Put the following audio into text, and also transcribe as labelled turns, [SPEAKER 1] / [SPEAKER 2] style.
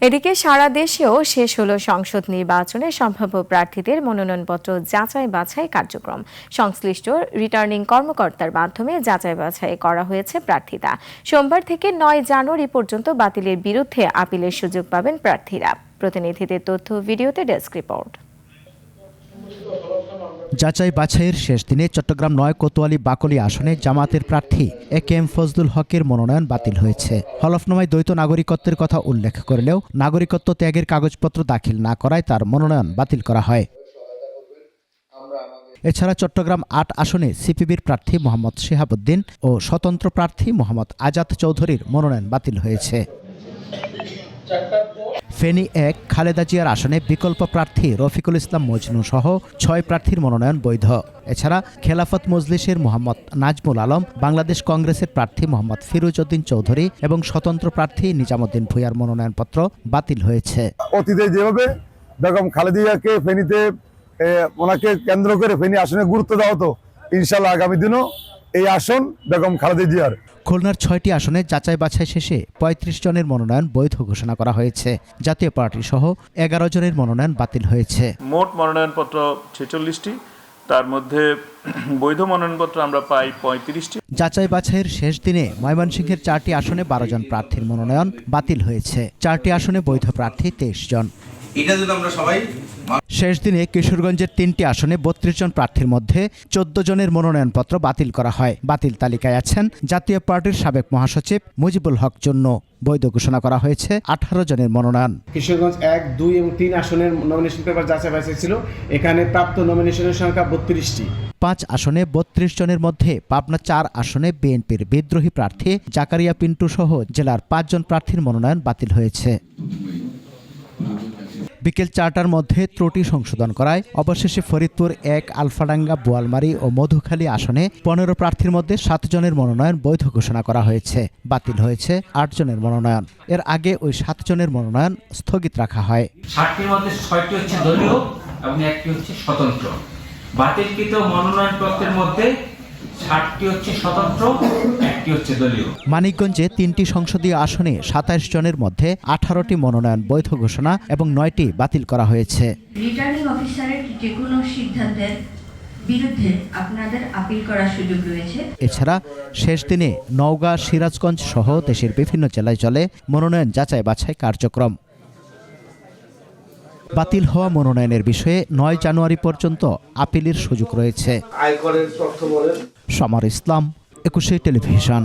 [SPEAKER 1] এদিকে সারা দেশেও শেষ হলো সংসদ নির্বাচনে সম্ভাব্য প্রার্থীদের মনোনয়নপত্র যাচাই বাছাই কার্যক্রম। সংশ্লিষ্ট রিটার্নিং কর্মকর্তার মাধ্যমে যাচাই বাছাই করা হয়েছে প্রার্থীরা। সোমবার থেকে 9 জানুয়ারি পর্যন্ত বাতিলের বিরুদ্ধে আপিলের সুযোগ পাবেন প্রার্থীরা। প্রতিনিধিদের তথ্য ভিডিওতে ডেস্ক রিপোর্ট।
[SPEAKER 2] যাচাই বাছাইয়ের শেষ দিনে চট্টগ্রাম 9 কোতোয়ালি বাকলি আসনে জামাতের প্রার্থী এ.কে.এম. ফজলুল হকের মনোনয়ন বাতিল হয়েছে। হলফনামায় দ্বৈত নাগরিকত্বের কথা উল্লেখ করলেও নাগরিকত্ব ত্যাগের কাগজপত্র দাখিল না করায় তার মনোনয়ন বাতিল করা হয়। এছাড়া চট্টগ্রাম 8 আসনে সিপিবির প্রার্থী মোহাম্মদ শিহাবুদ্দিন ও স্বতন্ত্র প্রার্থী মোহাম্মদ আজাদ চৌধুরীর মনোনয়ন বাতিল হয়েছে। ফেনী 1 খালেদা জিয়ার আসনে বিকল্প প্রার্থী রফিকুল ইসলাম মজনু সহ 6 প্রার্থীর মনোনয়ন বৈধ। এছাড়া খেলাফত মজলিসের মোহাম্মদ নাজমুল আলম, বাংলাদেশ কংগ্রেসের প্রার্থী মোহাম্মদ ফিরোজ উদ্দিন চৌধুরী এবং স্বতন্ত্র প্রার্থী নিজামুদ্দিন ভূঁইয়ার মনোনয়নপত্র বাতিল হয়েছে।
[SPEAKER 3] অতীতে যেভাবে বেগম খালেদা জিয়াকে ফেনীতে ওনাকে কেন্দ্র করে ফেনী আসনে গুরুত্ব দেওয়া হতো, ইনশাল্লাহ আগামী দিনও এই আসন বেগম খালেদা জিয়ার।
[SPEAKER 2] খুলনার 6টি আসনে যাচাই বাছাই শেষে 35 জনের মনোনয়ন বৈধ ঘোষণা করা হয়েছে। জাতীয় পার্টি সহ 11 জনের মনোনয়ন বাতিল হয়েছে।
[SPEAKER 4] মোট মনোনয়নপত্র 46টি, তার মধ্যে বৈধ মনোনয়নপত্র আমরা পাই 35টি।
[SPEAKER 2] যাচাই বাছাইয়ের শেষ দিনে ময়মনসিংহের 4টি আসনে 12 জন প্রার্থীর মনোনয়ন বাতিল হয়েছে। 4টি আসনে বৈধ প্রার্থী 23 জন। শেষ দিনে কিশোরগঞ্জের 3টি আসনে 32 জন প্রার্থীর মধ্যে 14 জনের মনোনয়নপত্র বাতিল করা হয়। বাতিল তালিকায় আছেন জাতীয় পার্টির সাবেক মহাসচিব মুজিবুল হক জন্য। বৈধ ঘোষণা করা হয়েছে 18 জনের মনোনয়ন।
[SPEAKER 5] কিশোরগঞ্জ 1, 2 এবং 3 আসনের নমিনেশন পেপার যাচাই বাছাই ছিল। এখানে প্রাপ্ত নমিনেশনের সংখ্যা 32টি।
[SPEAKER 2] 5 আসনে 32 জনের মধ্যে পাবনা 4 আসনে বিএনপির বিদ্রোহী প্রার্থী জাকারিয়া পিন্টু সহ জেলার 5 জন প্রার্থীর মনোনয়ন বাতিল হয়েছে। বিকেল 4টার মধ্যে ত্রুটি সংশোধন করায় অবশেষে ফরিদপুর 1, আলফাডাঙ্গা, বোয়ালমারী ও মধুখালী আসনে 15 প্রার্থীর মধ্যে 7 জনের মনোনয়ন বৈধ ঘোষণা করা হয়েছে। বাতিল হয়েছে 8 জনের মনোনয়ন। এর আগে ওই 7 জনের মনোনয়ন স্থগিত রাখা হয়।
[SPEAKER 6] 7টির মধ্যে 6টি হচ্ছে দলীয় এবং 1টি হচ্ছে স্বতন্ত্র। বাতিলকৃত মনোনয়নপত্রের মধ্যে 7টি হচ্ছে স্বতন্ত্র, 1টি হচ্ছে দলীয়।
[SPEAKER 2] মানিকগঞ্জে 3টি সংসদীয় আসনে 27 জনের মধ্যে 18টি মনোনয়ন বৈধ ঘোষণা এবং 9টি বাতিল করা হয়েছে।
[SPEAKER 7] রিটার্নিং অফিসারের যে কোনো সিদ্ধান্তের বিরুদ্ধে আপনাদের আপিল করার সুযোগ রয়েছে।
[SPEAKER 2] এছাড়া শেষ দিনে নওগাঁ, সিরাজগঞ্জ সহ দেশের বিভিন্ন জেলায় চলে মনোনয়ন যাচাই বাছাই কার্যক্রম। বাতিল হওয়া মনোনয়নের বিষয়ে 9 জানুয়ারি পর্যন্ত আপিলের সুযোগ রয়েছে। সমর ইসলাম, 21 টেলিভিশন।